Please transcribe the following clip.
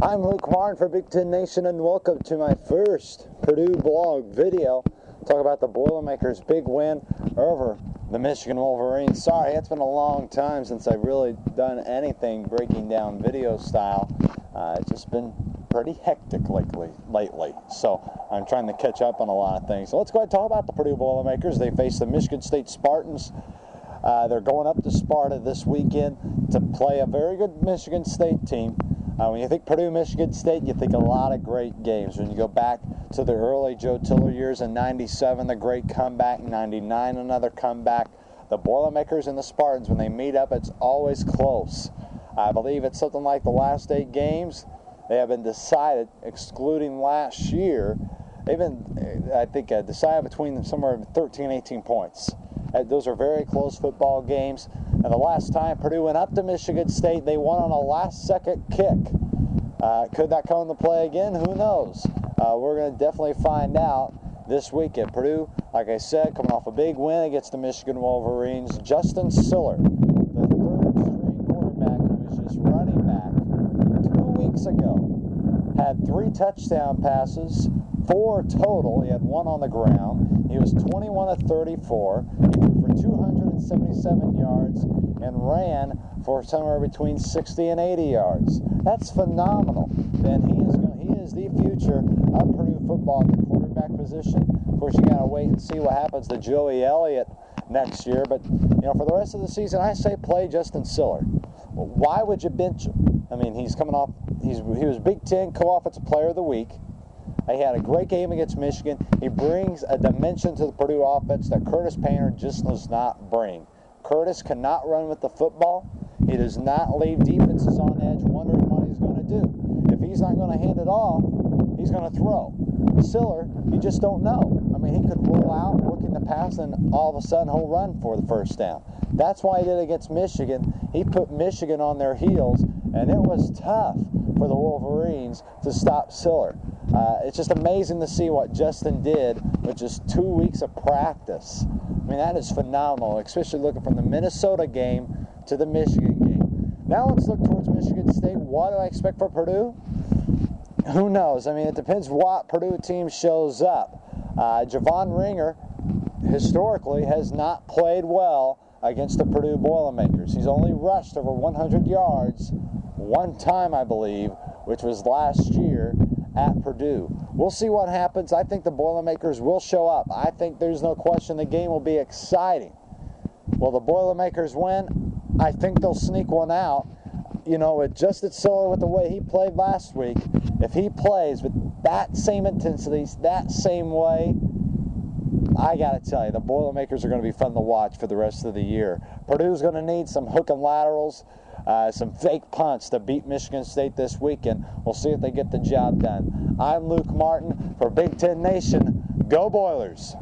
I'm Luke Martin for Big Ten Nation, and welcome to my first Purdue blog video. Talk about the Boilermakers' big win over the Michigan Wolverines. Sorry, it's been a long time since I've really done anything breaking down video style. It's just been pretty hectic lately, so I'm trying to catch up on a lot of things. So let's go ahead and talk about the Purdue Boilermakers. They face the Michigan State Spartans. They're going up to Sparta this weekend to play a very good Michigan State team. When you think Purdue, Michigan State, you think a lot of great games. When you go back to the early Joe Tiller years in '97, the great comeback, '99, another comeback. The Boilermakers and the Spartans, when they meet up, it's always close. I believe it's something like the last 8 games. They have been decided, excluding last year, they've been, I think, decided between them somewhere 13 and 18 points. Those are very close football games. And the last time Purdue went up to Michigan State, they won on a last-second kick. Could that come into play again? Who knows? We're going to definitely find out this weekend. Purdue, like I said, coming off a big win against the Michigan Wolverines. Justin Siller, the third-string quarterback who was just running back 2 weeks ago, had 3 touchdown passes, 4 total. He had 1 on the ground. He was 21 of 34. He threw for 277 yards and ran for somewhere between 60 and 80 yards. That's phenomenal. And he is the future of Purdue football at the quarterback position. Of course, you got to wait and see what happens to Joey Elliott next year. But for the rest of the season, I say play Justin Siller. Well, why would you bench him? I mean, he's coming off. He was Big Ten Co-Offensive Player of the Week. He had a great game against Michigan. He brings a dimension to the Purdue offense that Curtis Painter just does not bring. Curtis cannot run with the football. He does not leave defenses on edge wondering what he's going to do. If he's not going to hand it off, he's going to throw. Siller, you just don't know. I mean, he could roll out looking to pass, and all of a sudden he'll run for the first down. That's why he did against Michigan. He put Michigan on their heels, and it was tough for the Wolverines to stop Siller. It's just amazing to see what Justin did with just 2 weeks of practice. I mean, that is phenomenal, especially looking from the Minnesota game to the Michigan game. Now let's look towards Michigan State. What do I expect for Purdue? Who knows? I mean, it depends what Purdue team shows up. Javon Ringer, historically, has not played well against the Purdue Boilermakers. He's only rushed over 100 yards one time, I believe, which was last year at Purdue. We'll see what happens. I think the Boilermakers will show up. I think there's no question the game will be exciting. Will the Boilermakers win? I think they'll sneak one out. With Justin Siller, with the way he played last week, if he plays with that same intensity, that same way, I got to tell you, the Boilermakers are going to be fun to watch for the rest of the year. Purdue's going to need some hook and laterals, some fake punts to beat Michigan State this weekend. We'll see if they get the job done. I'm Luke Martin for Big Ten Nation. Go Boilers!